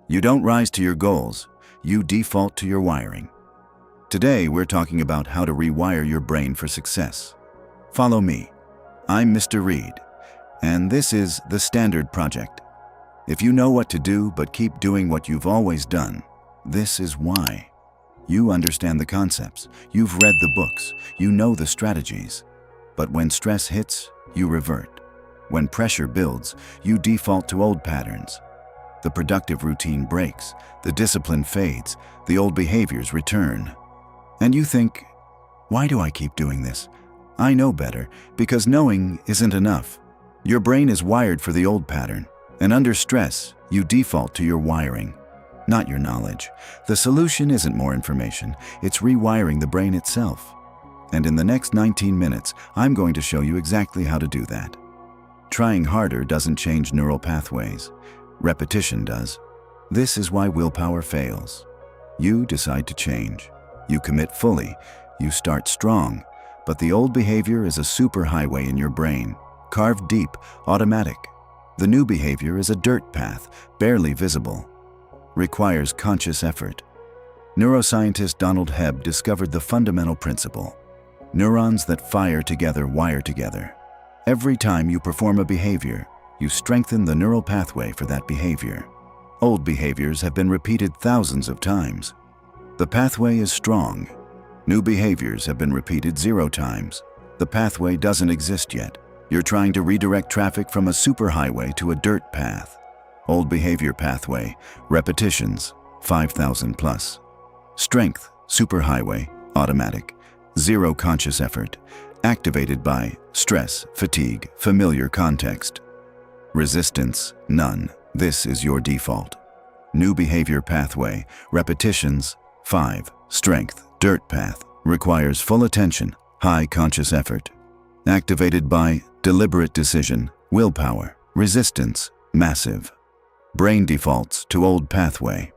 You don't rise to your goals, you default to your wiring. Today, we're talking about how to rewire your brain for success. Follow me. I'm Mr. Reed, and this is the Standard Project. If you know what to do but keep doing what you've always done, this is why. You understand the concepts, you've read the books, you know the strategies. But when stress hits, you revert. When pressure builds, you default to old patterns. The productive routine breaks, the discipline fades, the old behaviors return. And you think, why do I keep doing this? I know better, because knowing isn't enough. Your brain is wired for the old pattern, and under stress, you default to your wiring, not your knowledge. The solution isn't more information, it's rewiring the brain itself. And in the next 19 minutes, I'm going to show you exactly how to do that. Trying harder doesn't change neural pathways. Repetition does. This is why willpower fails. You decide to change. You commit fully. You start strong. But the old behavior is a superhighway in your brain, carved deep, automatic. The new behavior is a dirt path, barely visible. Requires conscious effort. Neuroscientist Donald Hebb discovered the fundamental principle. Neurons that fire together wire together. Every time you perform a behavior, you strengthen the neural pathway for that behavior. Old behaviors have been repeated thousands of times. The pathway is strong. New behaviors have been repeated 0 times. The pathway doesn't exist yet. You're trying to redirect traffic from a superhighway to a dirt path. Old behavior pathway, repetitions, 5,000 plus. Strength, superhighway, automatic. 0 conscious effort, activated by stress, fatigue, familiar context. Resistance, none. This is your default. New behavior pathway, repetitions, 5. Strength, dirt path, requires full attention, high conscious effort. Activated by deliberate decision, willpower, resistance, massive. Brain defaults to old pathway.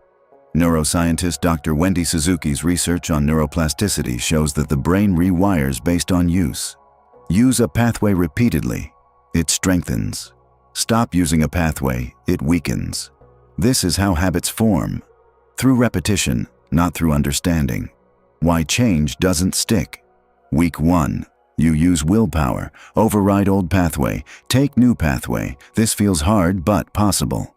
Neuroscientist Dr. Wendy Suzuki's research on neuroplasticity shows that the brain rewires based on use. Use a pathway repeatedly, it strengthens. Stop using a pathway, it weakens. This is how habits form. Through repetition, not through understanding. Why change doesn't stick. Week 1. You use willpower, override old pathway, take new pathway. This feels hard but possible.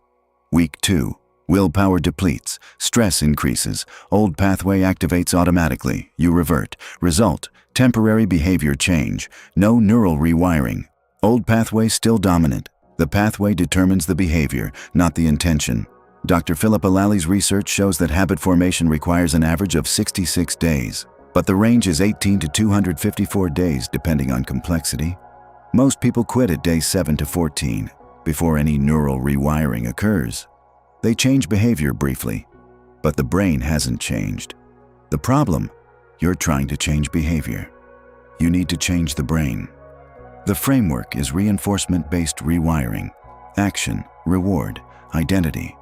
Week 2. Willpower depletes, stress increases, old pathway activates automatically, you revert. Result, temporary behavior change, no neural rewiring. Old pathway still dominant. The pathway determines the behavior, not the intention. Dr. Philip Alali's research shows that habit formation requires an average of 66 days, but the range is 18 to 254 days depending on complexity. Most people quit at day 7 to 14, before any neural rewiring occurs. They change behavior briefly, but the brain hasn't changed. The problem, you're trying to change behavior. You need to change the brain. The framework is reinforcement-based rewiring. Action, reward, identity.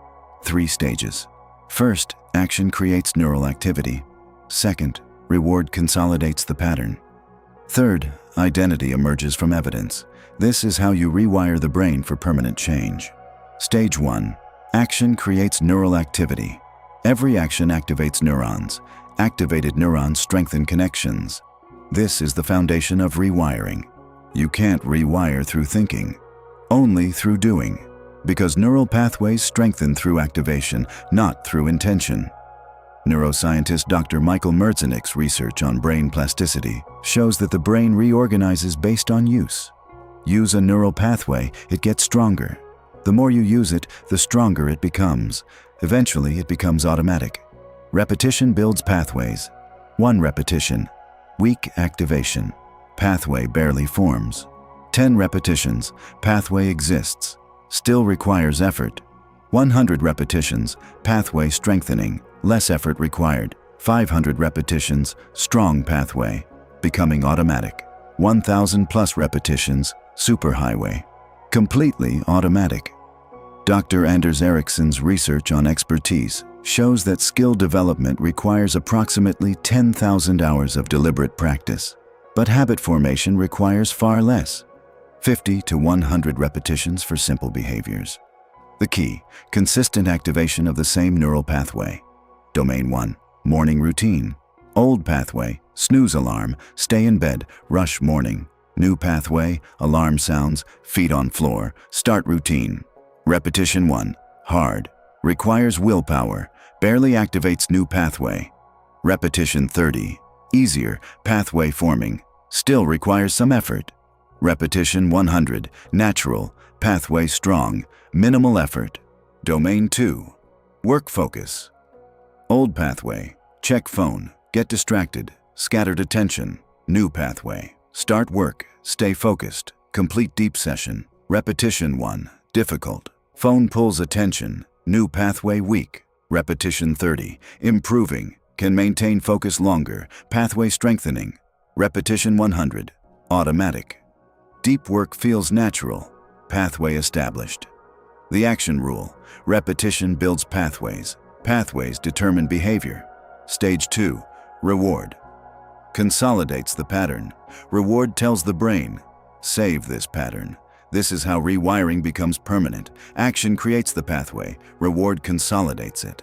3 stages. First, action creates neural activity. Second, reward consolidates the pattern. Third, identity emerges from evidence. This is how you rewire the brain for permanent change. Stage 1. Action creates neural activity. Every action activates neurons. Activated neurons strengthen connections. This is the foundation of rewiring. You can't rewire through thinking, only through doing, because neural pathways strengthen through activation, not through intention. Neuroscientist Dr. Michael Merzenich research on brain plasticity shows that the brain reorganizes based on use. Use a neural pathway, it gets stronger. The more you use it, the stronger it becomes. Eventually, it becomes automatic. Repetition builds pathways. 1 repetition. Weak activation. Pathway barely forms. 10 repetitions. Pathway exists. Still requires effort. 100 repetitions. Pathway strengthening. Less effort required. 500 repetitions. Strong pathway. Becoming automatic. 1,000 plus repetitions. Superhighway. Completely automatic. Dr. Anders Ericsson's research on expertise shows that skill development requires approximately 10,000 hours of deliberate practice, but habit formation requires far less, 50 to 100 repetitions for simple behaviors. The key, consistent activation of the same neural pathway. Domain 1, morning routine. Old pathway, snooze alarm, stay in bed, rush morning. New pathway, alarm sounds, feet on floor, start routine. Repetition 1, hard, requires willpower, barely activates new pathway. Repetition 30, easier, pathway forming, still requires some effort. Repetition 100, natural, pathway strong, minimal effort. Domain 2, work focus. Old pathway, check phone, get distracted, scattered attention. New pathway, start work, stay focused, complete deep session. Repetition 1, difficult, phone pulls attention, new pathway weak. Repetition 30, improving, can maintain focus longer, pathway strengthening. Repetition 100, automatic. Deep work feels natural, pathway established. The action rule, repetition builds pathways, pathways determine behavior. Stage 2, reward. Consolidates the pattern. Reward tells the brain, save this pattern. This is how rewiring becomes permanent. Action creates the pathway, reward consolidates it.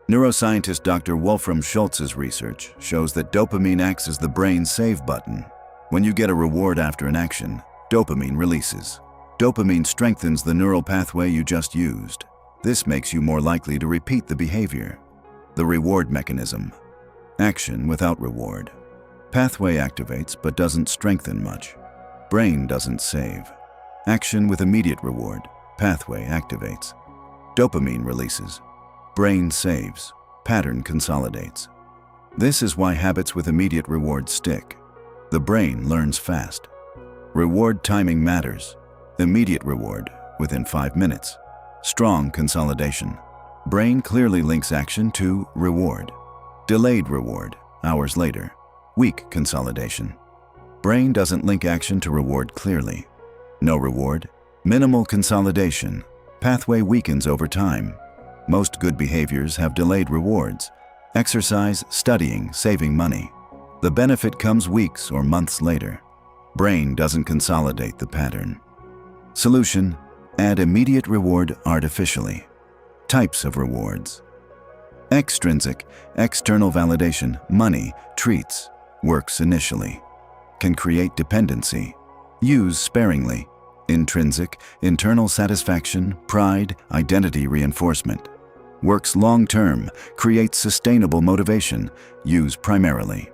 Neuroscientist Dr. Wolfram Schultz's research shows that dopamine acts as the brain's save button. When you get a reward after an action, dopamine releases. Dopamine strengthens the neural pathway you just used. This makes you more likely to repeat the behavior. The reward mechanism. Action without reward. Pathway activates but doesn't strengthen much. Brain doesn't save. Action with immediate reward. Pathway activates. Dopamine releases. Brain saves. Pattern consolidates. This is why habits with immediate reward stick. The brain learns fast. Reward timing matters. Immediate reward, within 5 minutes. Strong consolidation. Brain clearly links action to reward. Delayed reward, hours later. Weak consolidation. Brain doesn't link action to reward clearly. No reward, minimal consolidation. Pathway weakens over time. Most good behaviors have delayed rewards. Exercise, studying, saving money. The benefit comes weeks or months later. Brain doesn't consolidate the pattern. Solution, add immediate reward artificially. Types of rewards. Extrinsic, external validation, money, treats, works initially. Can create dependency. Use sparingly. Intrinsic, internal satisfaction, pride, identity reinforcement. Works long-term, creates sustainable motivation. Use primarily.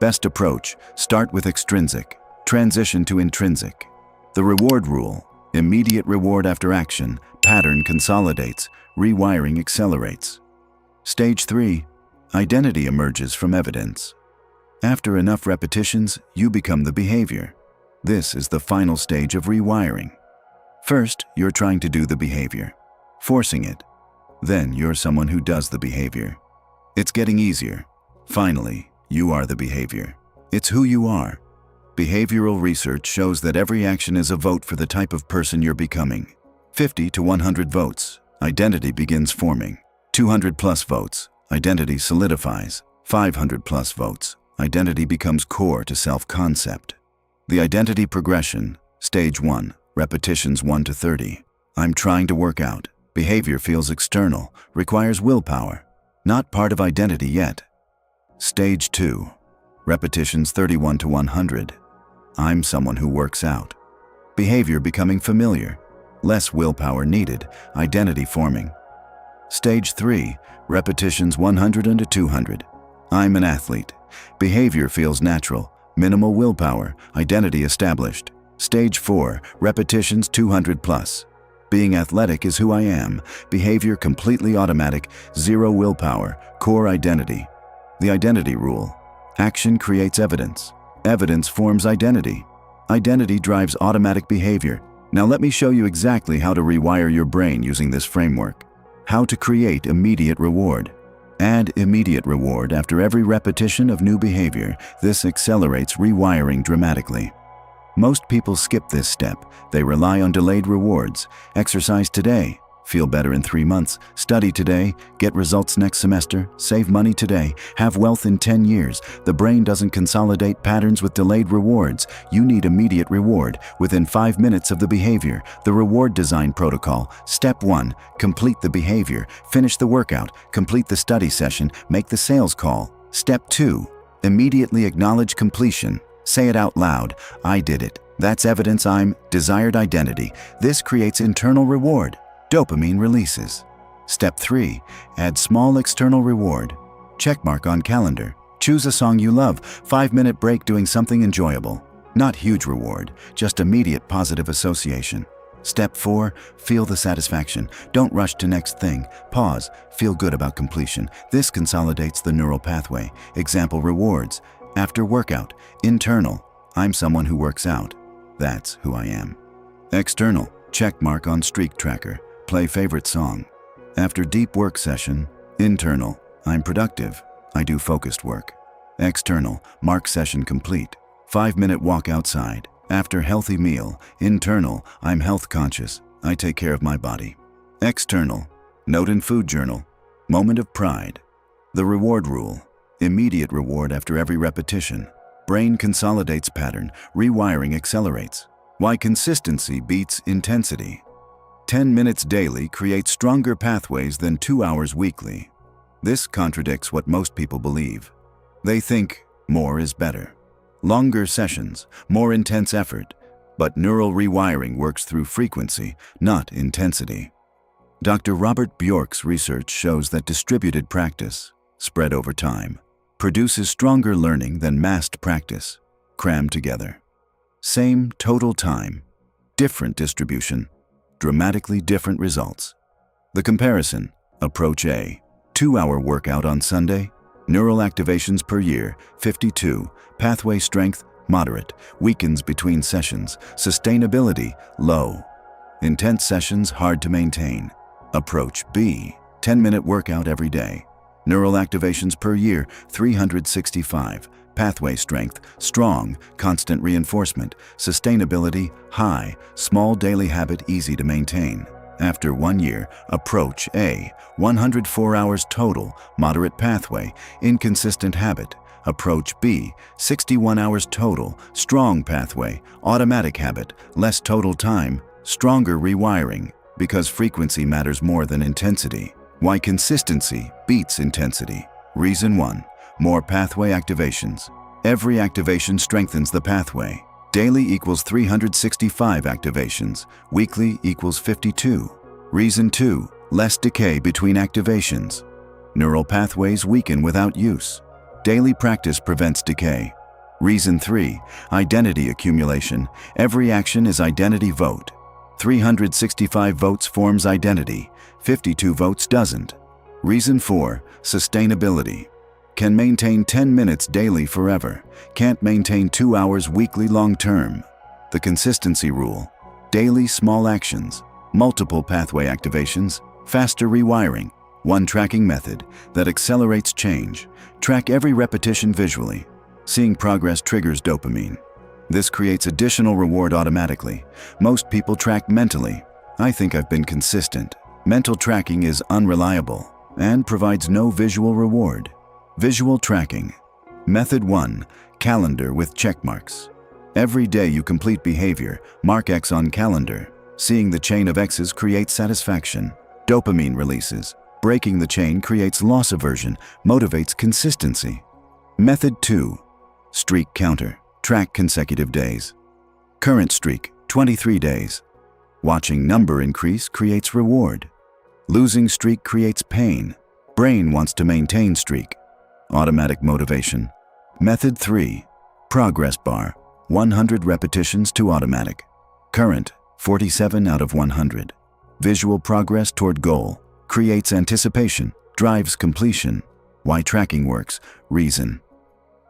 Best approach, start with extrinsic, transition to intrinsic. The reward rule, immediate reward after action, pattern consolidates, rewiring accelerates. Stage 3, identity emerges from evidence. After enough repetitions, you become the behavior. This is the final stage of rewiring. First, you're trying to do the behavior, forcing it. Then you're someone who does the behavior. It's getting easier. Finally, you are the behavior. It's who you are. Behavioral research shows that every action is a vote for the type of person you're becoming. 50 to 100 votes, identity begins forming. 200 plus votes, identity solidifies. 500 plus votes, identity becomes core to self-concept. The identity progression, stage 1, repetitions 1 to 30. I'm trying to work out. Behavior feels external, requires willpower. Not part of identity yet. Stage 2, repetitions 31 to 100. I'm someone who works out. Behavior becoming familiar. Less willpower needed, identity forming. Stage 3, repetitions 100 to 200. I'm an athlete. Behavior feels natural, minimal willpower, identity established. Stage 4, repetitions 200 plus. Being athletic is who I am. Behavior completely automatic, zero willpower, core identity. The identity rule. Action creates evidence. Evidence forms identity. Identity drives automatic behavior. Now let me show you exactly how to rewire your brain using this framework. How to create immediate reward. Add immediate reward after every repetition of new behavior. This accelerates rewiring dramatically. Most people skip this step. They rely on delayed rewards. Exercise today. Feel better in 3 months. Study today. Get results next semester. Save money today. Have wealth in 10 years. The brain doesn't consolidate patterns with delayed rewards. You need immediate reward within 5 minutes of the behavior. The reward design protocol. Step 1. Complete the behavior. Finish the workout. Complete the study session. Make the sales call. Step 2. Immediately acknowledge completion. Say it out loud. I did it. That's evidence I'm desired identity. This creates internal reward. Dopamine releases. Step 3. Add small external reward. Checkmark on calendar. Choose a song you love. 5-minute break doing something enjoyable. Not huge reward, just immediate positive association. Step 4. Feel the satisfaction. Don't rush to next thing. Pause. Feel good about completion. This consolidates the neural pathway. Example rewards. After workout. Internal. I'm someone who works out. That's who I am. External. Checkmark on streak tracker. Play favorite song. After deep work session. Internal. I'm productive. I do focused work. External. Mark session complete. 5-minute walk outside. After healthy meal. Internal. I'm health conscious. I take care of my body. External. Note in food journal. Moment of pride. The reward rule. Immediate reward after every repetition. Brain consolidates pattern. Rewiring accelerates. Why consistency beats intensity. 10 minutes daily creates stronger pathways than 2 hours weekly. This contradicts what most people believe. They think more is better. Longer sessions, more intense effort, but neural rewiring works through frequency, not intensity. Dr. Robert Bjork's research shows that distributed practice, spread over time, produces stronger learning than massed practice, crammed together. Same total time, different distribution, dramatically different results. The comparison, approach A, 2-hour workout on Sunday, neural activations per year, 52, pathway strength, moderate, weakens between sessions, sustainability, low. Intense sessions, hard to maintain. Approach B, 10-minute workout every day. Neural activations per year, 365. Pathway strength, strong, constant reinforcement. Sustainability, high, small daily habit easy to maintain. After 1 year, approach A, 104 hours total, moderate pathway, inconsistent habit. Approach B, 61 hours total, strong pathway, automatic habit, less total time, stronger rewiring, because frequency matters more than intensity. Why consistency beats intensity. Reason 1. More pathway activations. Every activation strengthens the pathway. Daily equals 365 activations. Weekly equals 52. Reason 2. Less decay between activations. Neural pathways weaken without use. Daily practice prevents decay. Reason 3. Identity accumulation. Every action is identity vote. 365 votes forms identity. 52 votes doesn't. Reason 4. Sustainability. Can maintain 10 minutes daily forever. Can't maintain 2 hours weekly long-term. The consistency rule. Daily small actions. Multiple pathway activations. Faster rewiring. One tracking method that accelerates change. Track every repetition visually. Seeing progress triggers dopamine. This creates additional reward automatically. Most people track mentally. I think I've been consistent. Mental tracking is unreliable and provides no visual reward. Visual tracking. Method 1. Calendar with check marks. Every day you complete behavior, mark X on calendar. Seeing the chain of X's creates satisfaction. Dopamine releases. Breaking the chain creates loss aversion, motivates consistency. Method 2. Streak counter. Track consecutive days. Current streak, 23 days. Watching number increase creates reward. Losing streak creates pain. Brain wants to maintain streak. Automatic motivation. Method 3. Progress bar. 100 repetitions to automatic. Current, 47 out of 100. Visual progress toward goal. Creates anticipation. Drives completion. Why tracking works. Reason.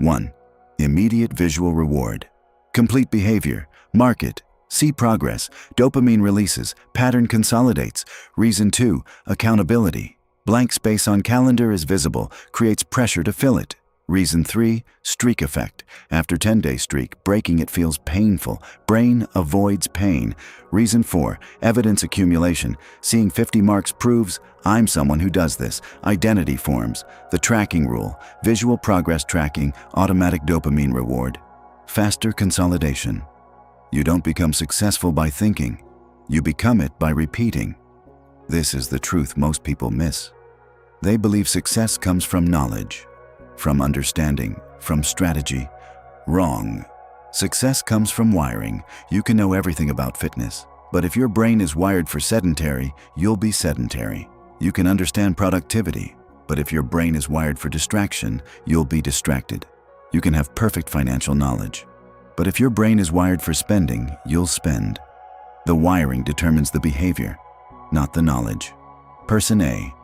1. Immediate visual reward. Complete behavior. Mark it. See progress. Dopamine releases. Pattern consolidates. Reason 2. Accountability. Blank space on calendar is visible. Creates pressure to fill it. Reason 3, streak effect. After 10-day streak, breaking it feels painful. Brain avoids pain. Reason 4, evidence accumulation. Seeing 50 marks proves I'm someone who does this. Identity forms. The tracking rule. Visual progress tracking, automatic dopamine reward. Faster consolidation. You don't become successful by thinking. You become it by repeating. This is the truth most people miss. They believe success comes from knowledge, from understanding, from strategy. Wrong. Success comes from wiring. You can know everything about fitness, but if your brain is wired for sedentary, you'll be sedentary. You can understand productivity, but if your brain is wired for distraction, you'll be distracted. You can have perfect financial knowledge, but if your brain is wired for spending, you'll spend. The wiring determines the behavior, not the knowledge. Person A.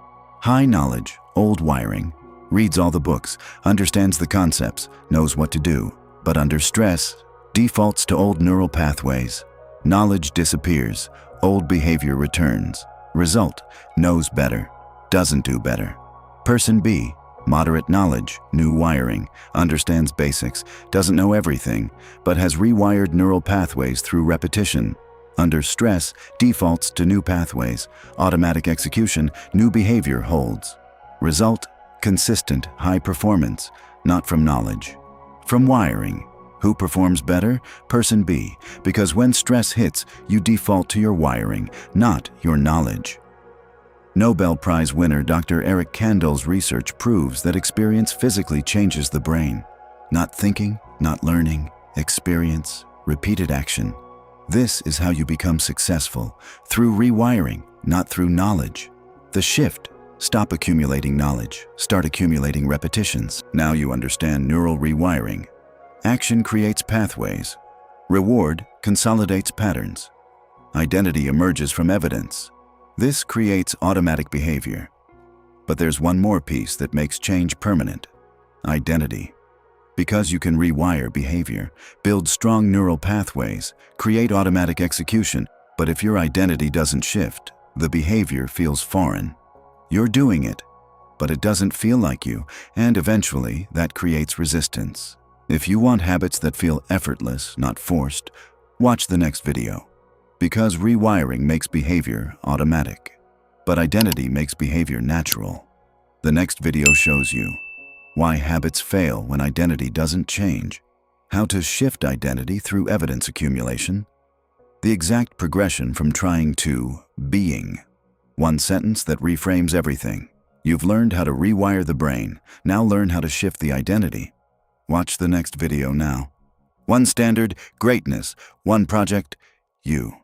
High knowledge, old wiring. Reads all the books, understands the concepts, knows what to do, but under stress, defaults to old neural pathways. Knowledge disappears, old behavior returns. Result, knows better, doesn't do better. Person B, moderate knowledge, new wiring, understands basics, doesn't know everything, but has rewired neural pathways through repetition. Under stress, defaults to new pathways, automatic execution, new behavior holds. Result, consistent, high performance, not from knowledge. From wiring. Who performs better? Person B, because when stress hits, you default to your wiring, not your knowledge. Nobel Prize winner Dr. Eric Kandel's research proves that experience physically changes the brain. Not thinking, not learning, experience, repeated action. This is how you become successful, through rewiring, not through knowledge. The shift. Stop accumulating knowledge, start accumulating repetitions. Now you understand neural rewiring. Action creates pathways. Reward consolidates patterns. Identity emerges from evidence. This creates automatic behavior. But there's one more piece that makes change permanent. Identity. Because you can rewire behavior, build strong neural pathways, create automatic execution, but if your identity doesn't shift, the behavior feels foreign. You're doing it, but it doesn't feel like you, and eventually that creates resistance. If you want habits that feel effortless, not forced, watch the next video. Because rewiring makes behavior automatic, but identity makes behavior natural. The next video shows you why habits fail when identity doesn't change, how to shift identity through evidence accumulation, the exact progression from trying to being. One sentence that reframes everything. You've learned how to rewire the brain. Now learn how to shift the identity. Watch the next video now. One standard, greatness. One project, you.